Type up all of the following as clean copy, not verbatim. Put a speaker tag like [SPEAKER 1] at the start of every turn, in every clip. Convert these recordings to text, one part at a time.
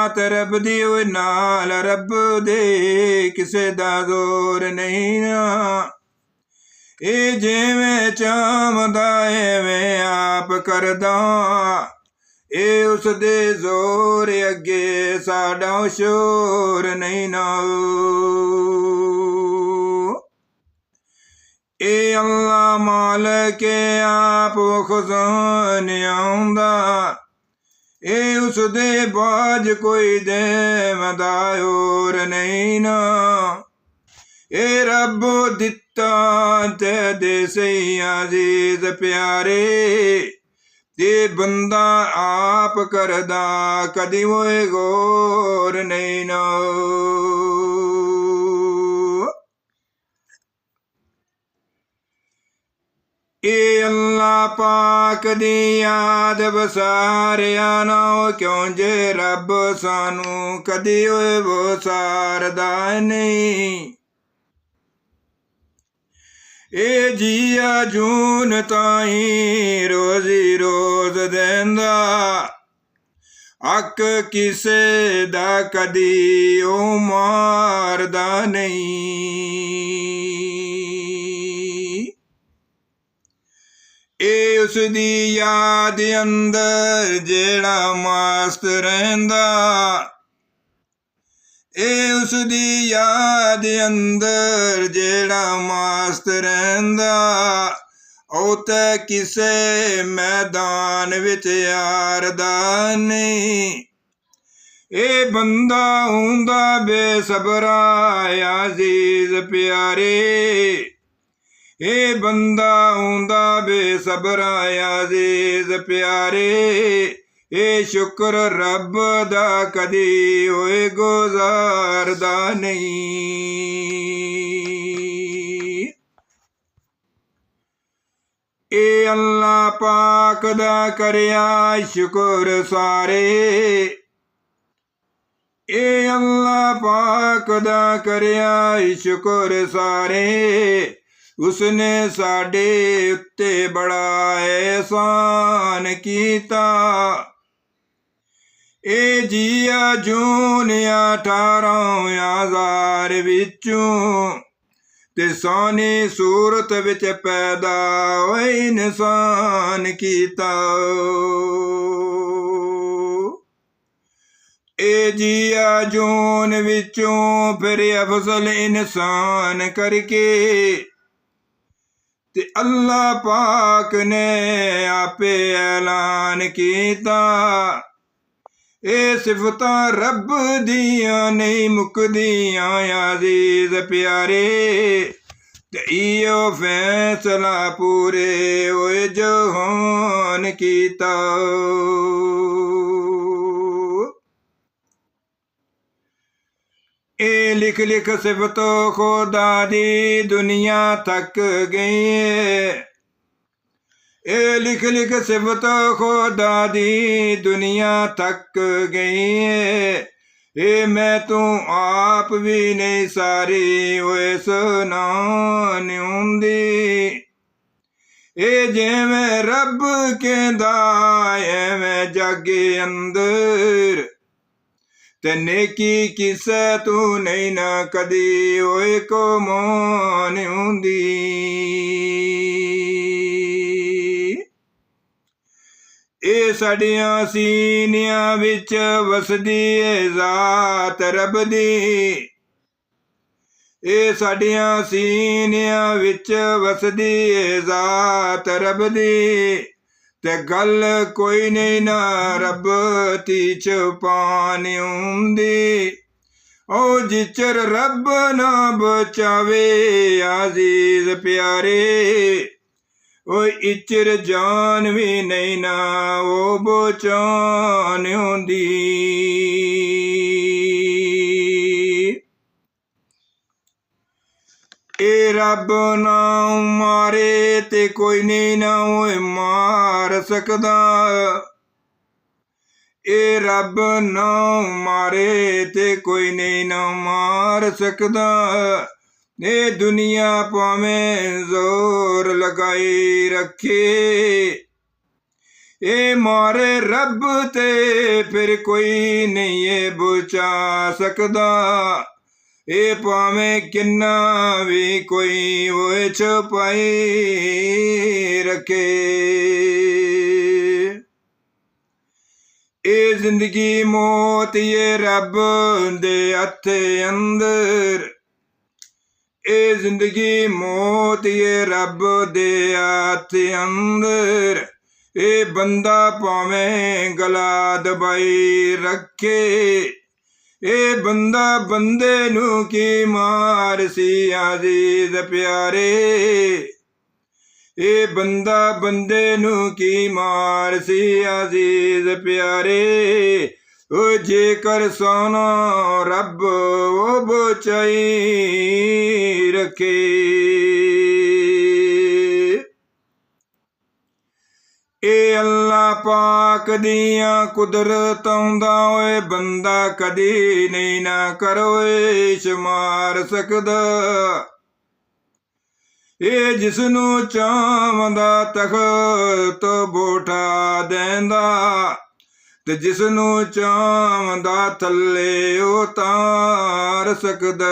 [SPEAKER 1] ਜ਼ਾਤ ਰੱਬ ਦੀ ਓਏ ਨਾਲ ਰੱਬ ਦੇ ਕਿਸੇ ਦਾ ਜ਼ੋਰ ਨਹੀਂ ਨਾ। ਇਹ ਜਿਵੇਂ ਚਾਹੁੰਦਾ ਐਵੇਂ ਆਪ ਕਰਦਾ, ਇਹ ਉਸ ਦੇ ਜ਼ੋਰ ਅੱਗੇ ਸਾਡਾ ਸ਼ੋਰ ਨਹੀਂ ਨਾ। ਇਹ ਅੱਲਾ ਮਾਲਕ ਆਪ ਖੁਜ਼ਾਨ ਆਉਂਦਾ, ਇਹ ਉਸ ਦੇ ਬਾਝ ਕੋਈ ਦੇਵਦਾ ਹੋਰ ਨਹੀਂ ਨਾ। ਇਹ ਰੱਬ ਦਿੱਤਾ ਤੇ ਦੇ ਸਹੀ ਅਜ਼ੀਜ਼ ਪਿਆਰੇ, ਤੇ ਬੰਦਾ ਆਪ ਕਰਦਾ ਕਦੀ ਹੋਏ ਗੌਰ ਨਹੀਂ ਨਾ। ਇਹ ਅੱਲਾ ਪਾਕ ਦੀ ਯਾਦ ਵਸਾਰਿਆ ਨਾ, ਕਿਉਂ ਜੇ ਰੱਬ ਸਾਨੂੰ ਕਦੀ ਹੋਏ ਵਸਾਰਦਾ ਨਹੀਂ। ਇਹ ਜੀਆ ਜੂਨ ਤਾਈਂ ਰੋਜ਼ੀ ਰੋਜ਼ ਦਿੰਦਾ, ਹੱਕ ਕਿਸੇ ਦਾ ਕਦੀ ਉਹ ਮਾਰਦਾ ਨਹੀਂ। ਇਹ ਉਸ ਦੀ ਯਾਦ ਅੰਦਰ ਜਿਹੜਾ ਮਸਤ ਰਹਿੰਦਾ, ਇਹ ਉਸ ਦੀ ਯਾਦ ਅੰਦਰ ਜਿਹੜਾ ਮਸਤ ਰਹਿੰਦਾ, ਉਹ ਤਾਂ ਕਿਸੇ ਮੈਦਾਨ ਵਿੱਚ ਹਾਰਦਾ ਨਹੀਂ। ਇਹ ਬੰਦਾ ਹੁੰਦਾ ਬੇਸਬਰਾ ਅਜ਼ੀਜ਼ ਪਿਆਰੇ, ਇਹ ਬੰਦਾ ਹੁੰਦਾ ਬੇਸਬਰਾ ਅਜ਼ੀਜ਼ ਪਿਆਰੇ, ਇਹ ਸ਼ੁਕਰ ਰੱਬ ਦਾ ਕਦੀ ਹੋਏ ਗੁਜ਼ਾਰਦਾ ਨਹੀਂ। ਇਹ ਅੱਲਾ ਪਾਕ ਦਾ ਕਰਿਆ ਸ਼ੁਕਰ ਸਾਰੇ, ਇਹ ਅੱਲਾ ਪਾਕ ਦਾ ਕਰਿਆ ਸ਼ੁਕਰ ਸਾਰੇ, ਉਸਨੇ ਸਾਡੇ ਉੱਤੇ ਬੜਾ ਅਹਿਸਾਨ ਕੀਤਾ। ਇਹ ਜੀਆ ਜੂਨ 18,000 ਵਿੱਚੋਂ ਤੇ ਸੋਹਣੀ ਸੂਰਤ ਵਿੱਚ ਪੈਦਾ ਹੋਏ ਇਨਸਾਨ ਕੀਤਾ। ਇਹ ਜੀਆ ਜੂਨ ਵਿੱਚੋਂ ਫਿਰ ਅਫਜ਼ਲ ਇਨਸਾਨ ਕਰਕੇ ਤੇ ਅੱਲਾ ਪਾਕ ਨੇ ਆਪੇ ਐਲਾਨ ਕੀਤਾ, ਇਹ ਸਿਫਤਾਂ ਰੱਬ ਦੀਆਂ ਨਹੀਂ ਮੁੱਕਦੀਆਂ ਅਜ਼ੀਜ਼ ਪਿਆਰੇ, ਤੇ ਇਹੋ ਫੈਸਲਾ ਪੂਰੇ ਹੋਏ ਜਹਾਨ ਕੀਤਾ। ਇਹ ਲਿਖ ਲਿਖ ਸਿਫਤ ਖੁਦਾ ਦੀ ਦੁਨੀਆ ਤੱਕ ਗਈ, ਇਹ ਲਿਖ ਲਿਖ ਸਿਫਤ ਖੁਦਾ ਦੀ ਦੁਨੀਆ ਤੱਕ ਗਈ। ਇਹ ਮੈਂ ਤੂੰ ਆਪ ਵੀ ਨਹੀਂ ਸਾਰੀ ਹੋਏ ਸੁਣਾਉਣ ਹੁੰਦੀ, ਇਹ ਜਿਵੇਂ ਰੱਬ ਕਹਿੰਦਾ ਐਵੇਂ ਜੱਗ ਅੰਦਰ, ਤੇ ਨੇਕੀ ਕਿਸੇ ਤੂੰ ਨਹੀਂ ਨਾ ਕਦੀ ਹੋਏ ਕਮਾਉਣ ਹੁੰਦੀ। ਇਹ ਸਾਡੀਆਂ ਸੀਨਿਆਂ ਵਿੱਚ ਵਸਦੀ ਏ ਜ਼ਾਤ ਰੱਬ ਦੀ, ਇਹ ਸਾਡੀਆਂ ਸੀਨਿਆਂ ਵਿੱਚ ਵਸਦੀ ਏ ਜ਼ਾਤ ਰੱਬ ਦੀ, ਤੇ ਗੱਲ ਕੋਈ ਨਹੀਂ ਨਾ ਰੱਬ ਤੀ ਛੁਪਾਉਣ ਹੁੰਦੀ। ਉਹ ਜਿਚਰ ਰੱਬ ਨਾ ਬਚਾਵੇ ਅਜ਼ੀਜ਼ ਪਿਆਰੇ, ਉਹ ਇਚਰ ਜਾਨ ਵੀ ਨਹੀਂ ਨਾ ਉਹ ਬਚਾਉਣ ਹੁੰਦੀ। ਇਹ ਰੱਬ ਨਾ ਮਾਰੇ ਤੇ ਕੋਈ ਨਹੀਂ ਨਾ ਉਹ ਮਾਰ ਸਕਦਾ, ਇਹ ਰੱਬ ਨਾ ਮਾਰੇ ਤੇ ਕੋਈ ਨਹੀਂ ਨਾ ਮਾਰ ਸਕਦਾ। ਇਹ ਦੁਨੀਆ ਭਾਵੇਂ ਜ਼ੋਰ ਲਗਾਈ ਰੱਖੇ, ਇਹ ਮਾਰੇ ਰੱਬ ਤੇ ਫਿਰ ਕੋਈ ਨਹੀਂ ਇਹ ਬਚਾ ਸਕਦਾ। ਇਹ ਭਾਵੇਂ ਕਿੰਨਾ ਵੀ ਕੋਈ ਹੋਏ ਛੁਪਾਈ ਰੱਖੇ। ਇਹ ਜ਼ਿੰਦਗੀ ਮੌਤ ਇਹ ਰੱਬ ਦੇ ਹੱਥ ਅੰਦਰ। ਇਹ ਜ਼ਿੰਦਗੀ ਮੌਤ ਇਹ ਰੱਬ ਦੇ ਹੱਥ ਅੰਦਰ। ਇਹ ਬੰਦਾ ਭਾਵੇਂ ਗਲਾ ਦਬਾਈ ਰੱਖੇ। ਇਹ ਬੰਦਾ ਬੰਦੇ ਨੂੰ ਕੀ ਮਾਰ ਸੀ ਅਜ਼ੀਜ਼ ਪਿਆਰੇ। ਇਹ ਬੰਦਾ ਬੰਦੇ ਨੂੰ ਕੀ ਮਾਰ ਸੀ ਅਜ਼ੀਜ਼ ਪਿਆਰੇ। ਉਹ ਜੇਕਰ ਸੋਨਾ ਰੱਬ ਉਹ ਬਚਾਈ ਰੱਖੇ। ਇਹ ਅੱਲਾ ਪਾਕ ਦੀਆਂ ਕੁਦਰਤਾਂ ਦਾ ਓਏ ਬੰਦਾ ਕਦੀ ਨਹੀਂ ਨਾ ਕਰੋਏ ਸ਼ੁਮਾਰ ਸਕਦਾ। ਇਹ ਜਿਸ ਨੂੰ ਚਾਹੁੰਦਾ ਤਖ਼ਤ ਬੋਠਾ ਦੇਂਦਾ ਤੇ ਜਿਸ ਨੂੰ ਚਾਹੁੰਦਾ ਥੱਲੇ ਉਤਾਰ ਸਕਦਾ।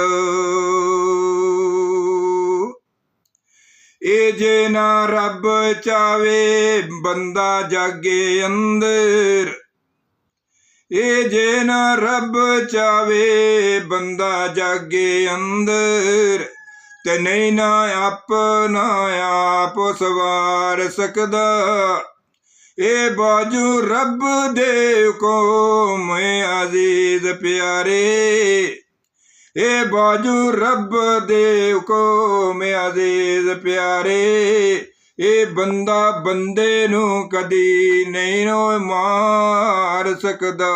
[SPEAKER 1] ਇਹ ਜੇ ਨਾ ਰੱਬ ਚਾਵੇ ਬੰਦਾ ਜਾਗੇ ਅੰਦਰ। ਇਹ ਜੇ ਨਾ ਰੱਬ ਚਾਵੇ ਬੰਦਾ ਜਾਗੇ ਅੰਦਰ। ਤੇ ਨਹੀਂ ਨਾ ਆਪਣਾ ਆਪ ਸਵਾਰ ਸਕਦਾ। ਇਹ ਬਾਜੂ ਰੱਬ ਦੇ ਹੁਕਮ ਅਜ਼ੀਜ਼ ਪਿਆਰੇ। ਇਹ ਬਾਜੂ ਰੱਬ ਦੇ ਹੁਕਮ ਅਜ਼ੀਜ਼ ਪਿਆਰੇ। ਇਹ ਬੰਦਾ ਬੰਦੇ ਨੂੰ ਕਦੀ ਨਹੀਂ ਮਾਰ ਸਕਦਾ।